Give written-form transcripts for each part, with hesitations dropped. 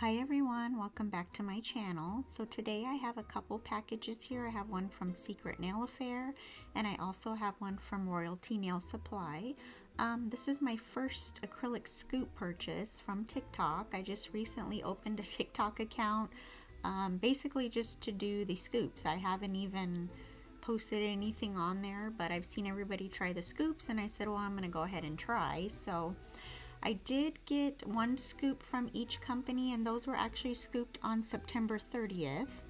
Hi everyone, welcome back to my channel. So today I have a couple packages here. I have one from Secret Nail Affair and I also have one from Royalty Nail Supply. This is my first acrylic scoop purchase from TikTok. I just recently opened a TikTok account basically just to do the scoops. I haven't even posted anything on there, but I've seen everybody try the scoops and I said, well, I'm gonna go ahead and try. So I did get one scoop from each company, and those were actually scooped on September 30th.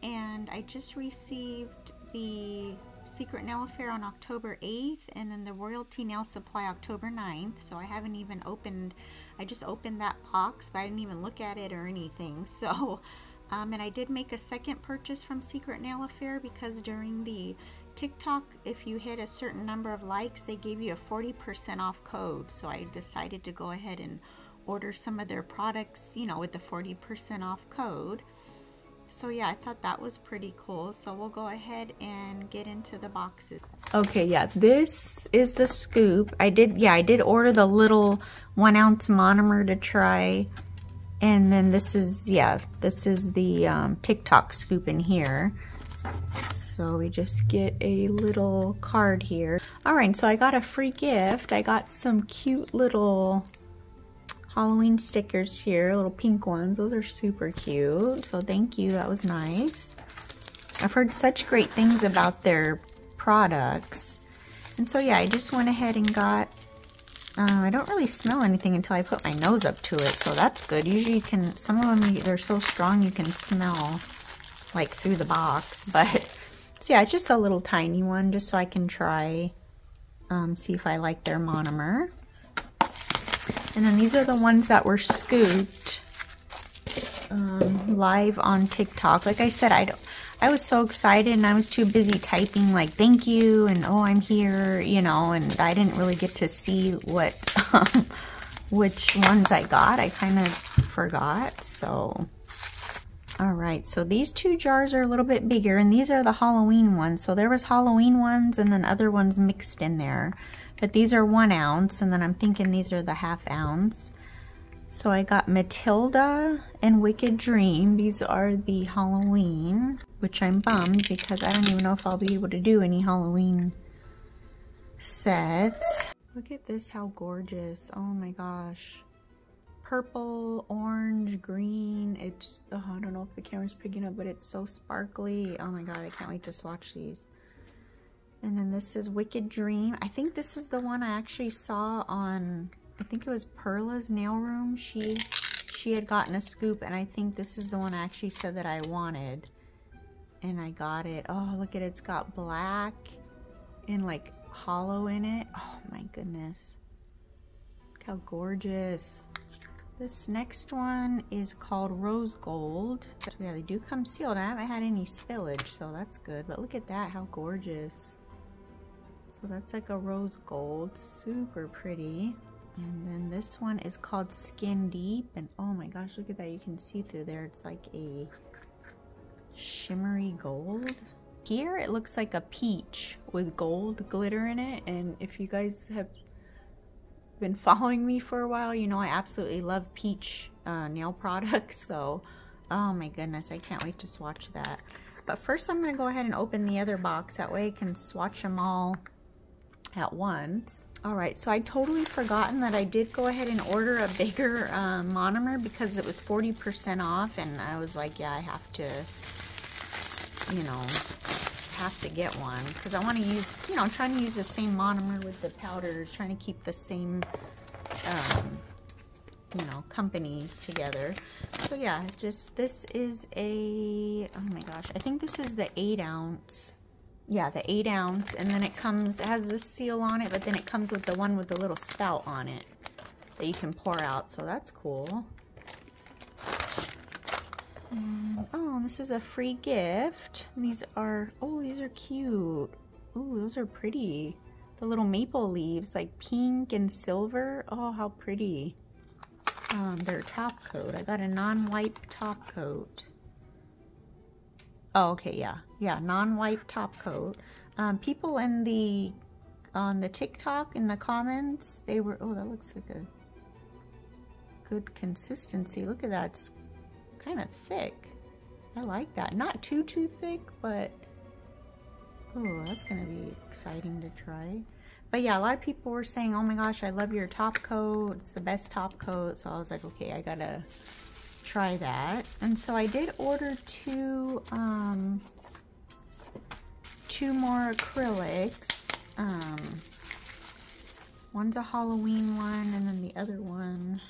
And I just received the Secret Nail Affair on October 8th, and then the Royalty Nail Supply October 9th. So I haven't even opened, I just opened that box, but I didn't even look at it or anything. So, and I did make a second purchase from Secret Nail Affair because during the TikTok, if you hit a certain number of likes, they gave you a 40% off code. So I decided to go ahead and order some of their products, you know, with the 40% off code. So yeah, I thought that was pretty cool. So we'll go ahead and get into the boxes. Okay, yeah, this is the scoop. I did order the little 1 ounce monomer to try. And then this is the TikTok scoop in here. So we just get a little card here. All right, so I got a free gift. I got some cute little Halloween stickers here, little pink ones. Those are super cute. So thank you, that was nice. I've heard such great things about their products. And so yeah, I just went ahead and got, I don't really smell anything until I put my nose up to it. So that's good. Usually you can, some of them, they're so strong you can smell like through the box, but so yeah, just a little tiny one just so I can try, see if I like their monomer. And then these are the ones that were scooped live on TikTok. Like I said, I was so excited and I was too busy typing like thank you and oh I'm here, you know, and I didn't really get to see what which ones I got. I kind of forgot. So all right, so these two jars are a little bit bigger, and these are the Halloween ones. So there was Halloween ones and then other ones mixed in there. But these are 1 ounce, and then I'm thinking these are the 1/2 ounce. So I got Matilda and Wicked Dream. These are the Halloween, which I'm bummed because I don't even know if I'll be able to do any Halloween sets. Look at this, how gorgeous. Oh my gosh. Purple, orange, green. It's, oh, I don't know if the camera's picking up, but it's so sparkly. Oh my god, I can't wait to swatch these. And then this is Wicked Dream. I think this is the one I actually saw on, I think it was Perla's Nail Room. She had gotten a scoop, and I think this is the one I actually said that I wanted. And I got it. Oh, look at it. It's got black and like hollow in it. Oh my goodness. Look how gorgeous. This next one is called Rose Gold. So yeah, they do come sealed. I haven't had any spillage, so that's good. But look at that, how gorgeous. So that's like a rose gold, super pretty. And then this one is called Skin Deep. And oh my gosh, look at that, you can see through there. It's like a shimmery gold. Here it looks like a peach with gold glitter in it. And if you guys have been following me for a while, you know I absolutely love peach nail products. So oh my goodness, I can't wait to swatch that. But first I'm going to go ahead and open the other box, that way I can swatch them all at once. Alright, so I totally forgotten that I did go ahead and order a bigger monomer because it was 40% off, and I was like, yeah, I have to, you know, have to get one because I want to use, you know, I'm trying to use the same monomer with the powders, trying to keep the same you know, companies together. So yeah, just this is a, oh my gosh, I think this is the 8 ounce. Yeah, the 8 ounce, and then it comes, it has this seal on it, but then it comes with the one with the little spout on it that you can pour out, so that's cool. And, oh, this is a free gift. These are, oh, these are cute. Ooh, those are pretty. The little maple leaves, like pink and silver. Oh, how pretty. Their top coat. I got a non-wipe top coat. Oh, okay, yeah, non-wipe top coat. People in the, on the TikTok, in the comments, they were, oh, that looks like a good consistency. Look at that, it's kind of thick. I like that. Not too thick, but oh, that's gonna be exciting to try. But yeah, a lot of people were saying, oh my gosh, I love your top coat. It's the best top coat. So I was like, okay, I gotta try that. And so I did order two more acrylics. One's a Halloween one, and then the other one.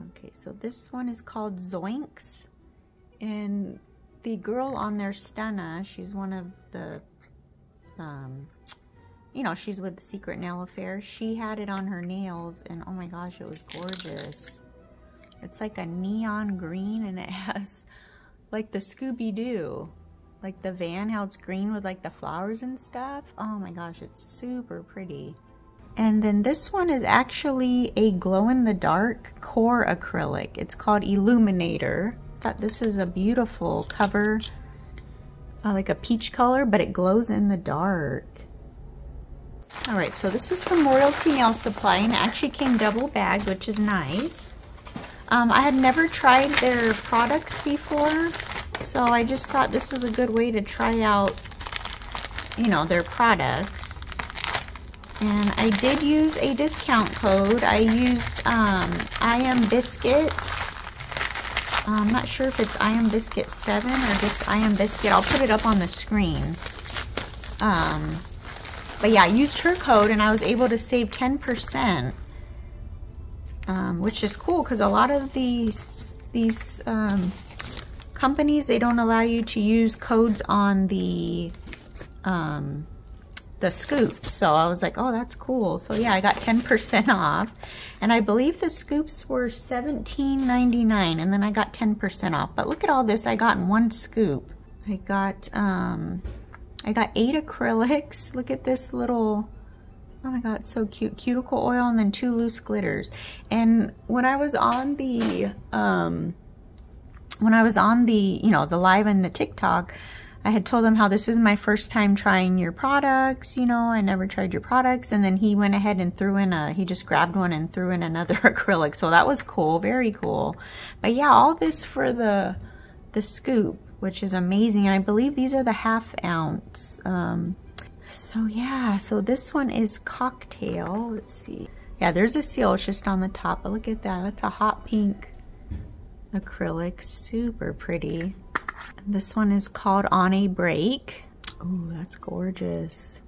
Okay, so this one is called Zoinks. And the girl on there, Stunna, she's one of the, you know, she's with the Secret Nail Affair. She had it on her nails, and oh my gosh, it was gorgeous. It's like a neon green, and it has like the Scooby-Doo, like the van, how it's green with like the flowers and stuff. Oh my gosh, it's super pretty. And then this one is actually a glow-in-the-dark core acrylic. It's called Illuminator. I thought this is a beautiful cover, like a peach color, but it glows in the dark. All right, so this is from Royalty Nail Supply, and it actually came double bagged, which is nice. I had never tried their products before, so I just thought this was a good way to try out, you know, their products. And I did use a discount code. I used I Am Biscuit. I'm not sure if it's I Am Biscuit 7 or just I Am Biscuit. I'll put it up on the screen. But yeah, I used her code and I was able to save 10%, which is cool because a lot of these companies, they don't allow you to use codes on the scoops. So I was like, oh, that's cool. So yeah, I got 10% off, and I believe the scoops were $17.99, and then I got 10% off. But look at all this I got in one scoop. I got 8 acrylics. Look at this little, oh my god, it's so cute, cuticle oil, and then 2 loose glitters. And when I was on the you know, the live and the TikTok, I had told them how this is my first time trying your products, you know, I never tried your products. And then he went ahead and threw in he just grabbed one and threw in another acrylic. So that was cool, very cool. But yeah, all this for the scoop, which is amazing. And I believe these are the 1/2 ounce. So yeah, so this one is Cocktail. Let's see. Yeah, there's a seal, it's just on the top, but look at that. That's a hot pink acrylic, super pretty. This one is called On a Break. Oh, that's gorgeous.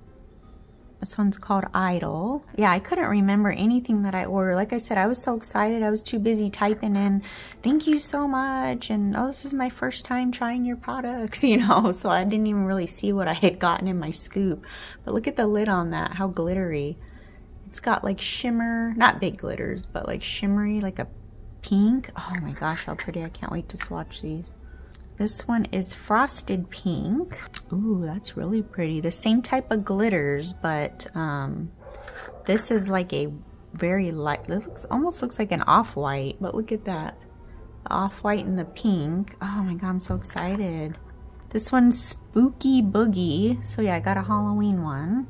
This one's called Idol. Yeah, I couldn't remember anything that I ordered. Like I said, I was so excited. I was too busy typing in, thank you so much, and oh, this is my first time trying your products, you know, so I didn't even really see what I had gotten in my scoop. But look at the lid on that, how glittery. It's got like shimmer, not big glitters, but like shimmery, like a pink. Oh my gosh, how pretty. I can't wait to swatch these. This one is Frosted Pink. Ooh, that's really pretty. The same type of glitters, but this is like a very light, this almost looks like an off-white, but look at that. The off-white and the pink. Oh my god, I'm so excited. This one's Spooky Boogie. So yeah, I got a Halloween one.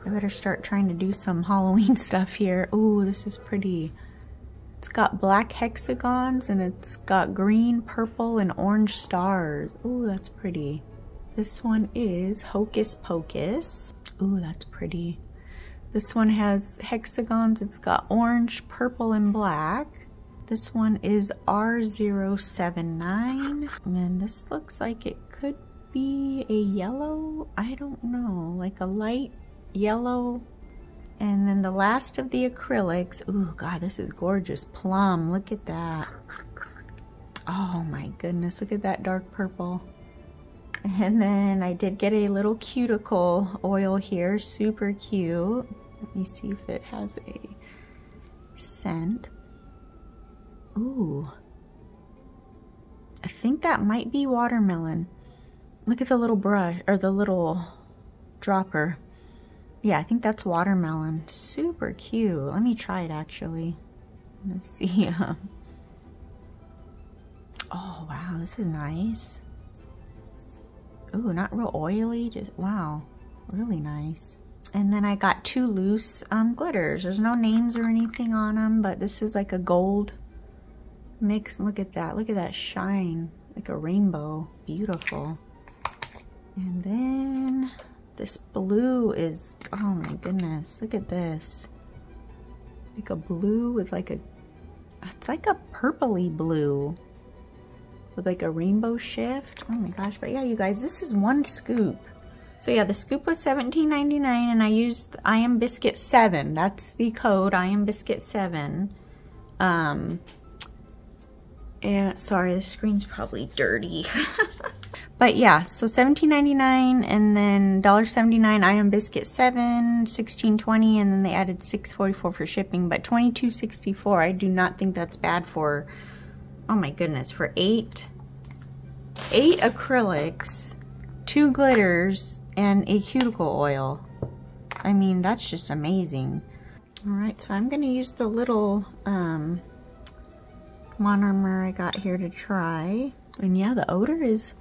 I better start trying to do some Halloween stuff here. Ooh, this is pretty. It's got black hexagons and it's got green, purple, and orange stars. Ooh, that's pretty. This one is Hocus Pocus. Ooh, that's pretty. This one has hexagons. It's got orange, purple, and black. This one is R079. And this looks like it could be a yellow. I don't know, like a light yellow. And then the last of the acrylics, ooh, god, this is gorgeous. Plum, look at that. Oh my goodness, look at that dark purple. And then I did get a little cuticle oil here, super cute. Let me see if it has a scent. Ooh. I think that might be watermelon. Look at the little brush, or the little dropper. Yeah, I think that's watermelon. Super cute. Let me try it actually. Let's see. Oh wow, this is nice. Ooh, not real oily. Just wow, really nice. And then I got 2 loose glitters. There's no names or anything on them, but this is like a gold mix. Look at that shine, like a rainbow. Beautiful. And then this blue is, oh my goodness, look at this. Like a blue with like a, it's like a purpley blue with like a rainbow shift. Oh my gosh, but yeah, you guys, this is one scoop. So yeah, the scoop was $17.99 and I used I Am Biscuit 7. That's the code, I Am Biscuit 7. And sorry, the screen's probably dirty. But yeah, so $17.99 and then $1.79 I Am Biscuit 7, $16.20, and then they added $6.44 for shipping, but $22.64. I do not think that's bad for, oh my goodness, for eight acrylics, 2 glitters, and a cuticle oil. I mean, that's just amazing. All right, so I'm gonna use the little monomer I got here to try. And yeah, the odor is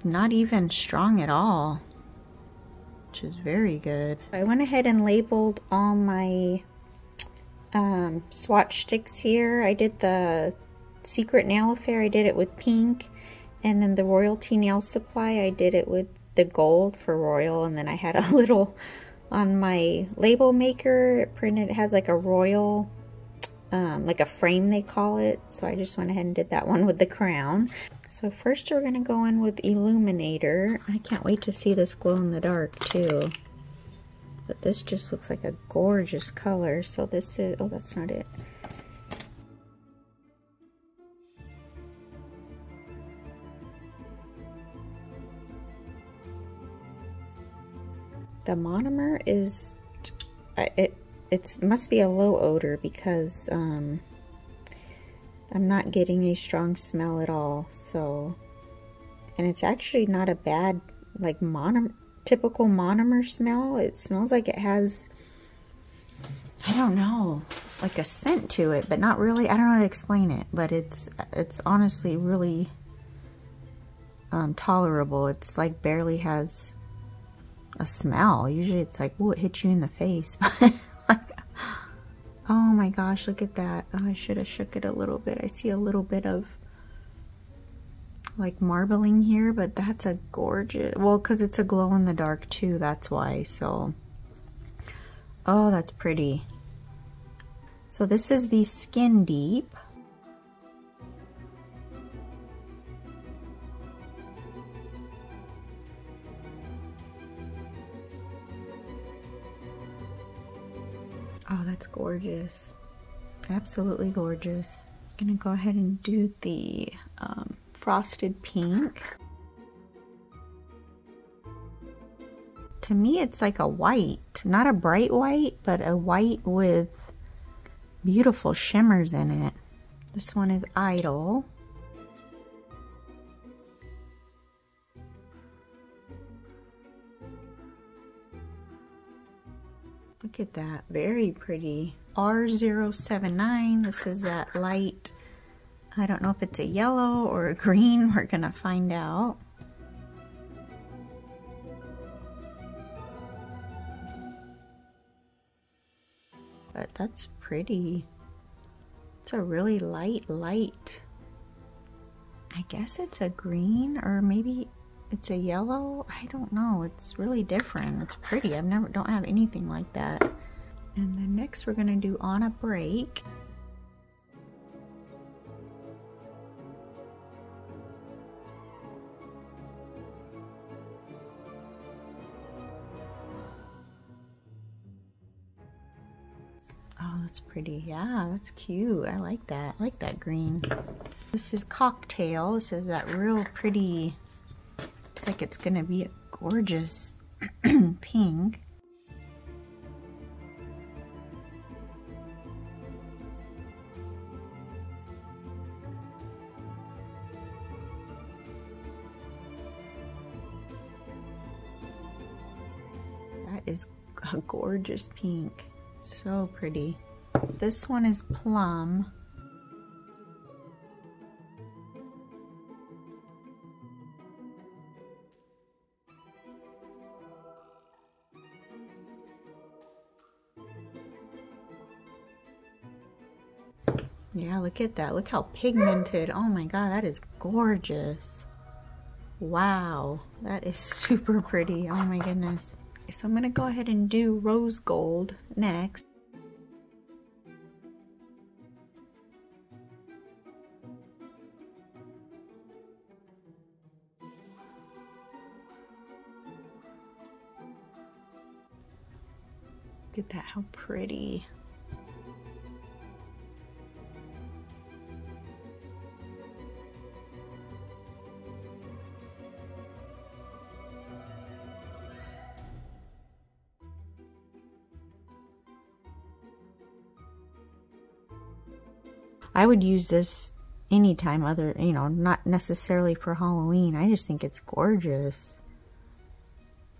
not even strong at all, which is very good. I went ahead and labeled all my swatch sticks here. I did the Secret Nail Affair, I did it with pink, and then the Royalty Nail Supply, I did it with the gold for royal, and then I had a little on my label maker, it printed, it has like a royal, like a frame they call it, so I just went ahead and did that one with the crown. So first we're gonna go in with Illuminator. I can't wait to see this glow in the dark too. But this just looks like a gorgeous color. So this is, oh, that's not it. The monomer is, it must be a low odor because I'm not getting a strong smell at all, so, and it's actually not a bad, like, typical monomer smell. It smells like it has, I don't know, like a scent to it, but not really. I don't know how to explain it, but it's honestly really tolerable. It's like barely has a smell. Usually it's like, oh, it hits you in the face. Oh my gosh, look at that. Oh, I should have shook it a little bit. I see a little bit of like marbling here, but that's a gorgeous, well, because it's a glow in the dark too, that's why. So, oh, that's pretty. So this is the Skin Deep. Oh, that's gorgeous. Absolutely gorgeous. I'm gonna go ahead and do the Frosted Pink. To me, it's like a white. Not a bright white, but a white with beautiful shimmers in it. This one is Idol. Look at that, very pretty. R079, this is that light, I don't know if it's a yellow or a green, we're gonna find out. But that's pretty. It's a really light. I guess it's a green, or maybe it's a yellow. I don't know. It's really different. It's pretty. Don't have anything like that. And then next we're gonna do On a Break. Oh, that's pretty. Yeah, that's cute. I like that. I like that green. This is Cocktail. This is that real pretty, looks like it's gonna be a gorgeous pink. That is a gorgeous pink. So pretty. This one is Plum. Yeah, look at that. Look how pigmented. Oh my god, that is gorgeous. Wow, that is super pretty. Oh my goodness. So I'm going to go ahead and do rose gold next. Look at that, how pretty. I would use this anytime other, you know, not necessarily for Halloween. I just think it's gorgeous.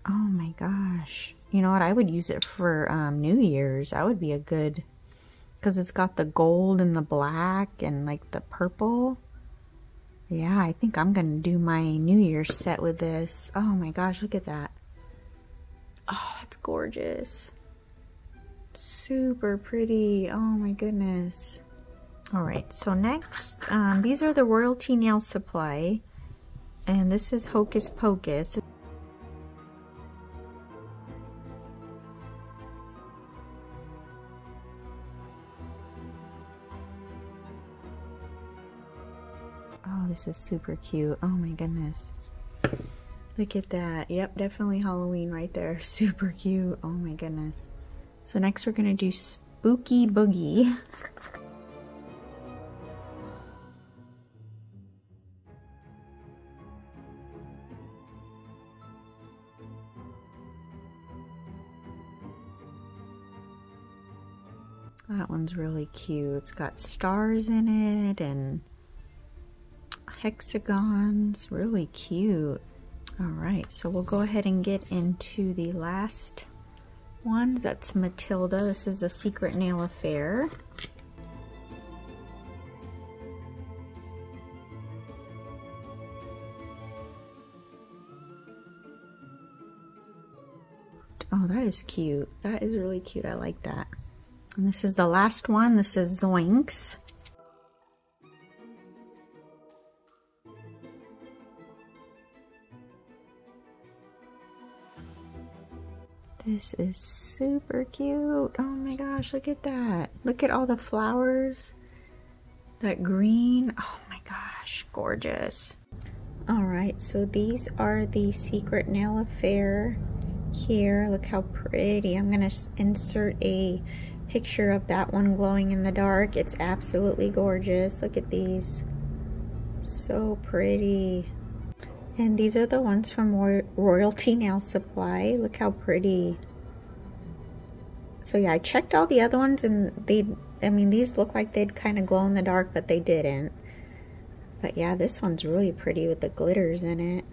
Oh my gosh. You know what? I would use it for New Year's. That would be a good, because it's got the gold and the black and like the purple. Yeah, I think I'm going to do my New Year's set with this. Oh my gosh, look at that. Oh, it's gorgeous. Super pretty. Oh my goodness. All right, so next, these are the Royalty Nail Supply, and this is Hocus Pocus. Oh, this is super cute. Oh my goodness. Look at that. Yep, definitely Halloween right there. Super cute. Oh my goodness. So next we're gonna do Spooky Boogie. That one's really cute. It's got stars in it and hexagons. Really cute. Alright, so we'll go ahead and get into the last ones. That's Matilda. This is a Secret Nail Affair. Oh, that is cute. That is really cute. I like that. And this is the last one. This is Zoinks. This is super cute. Oh my gosh, look at that. Look at all the flowers. That green. Oh my gosh, gorgeous. Alright, so these are the Secret Nail Affair here. Look how pretty. I'm going to insert a picture of that one glowing in the dark. It's absolutely gorgeous. Look at these. So pretty. And these are the ones from Royalty Nail Supply. Look how pretty. So yeah, I checked all the other ones and I mean, these look like they'd kind of glow in the dark, but they didn't. But yeah, this one's really pretty with the glitters in it.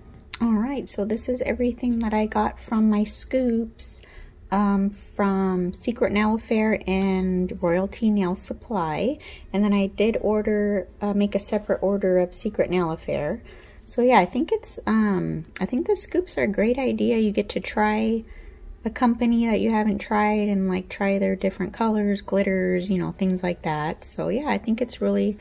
Alright, so this is everything that I got from my scoops. From Secret Nail Affair and Royalty Nail Supply, and then I did order make a separate order of Secret Nail Affair. So yeah, I think it's I think the scoops are a great idea. You get to try a company that you haven't tried and like try their different colors, glitters, you know, things like that. So yeah, I think it's really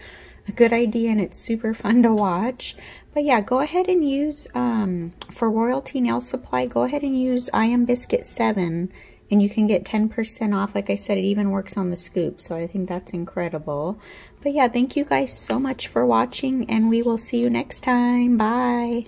a good idea and it's super fun to watch. But yeah, go ahead and use, for Royalty Nail Supply, go ahead and use I Am Biscuit 7 and you can get 10% off. Like I said, it even works on the scoop, so I think that's incredible. But yeah, thank you guys so much for watching and we will see you next time. Bye!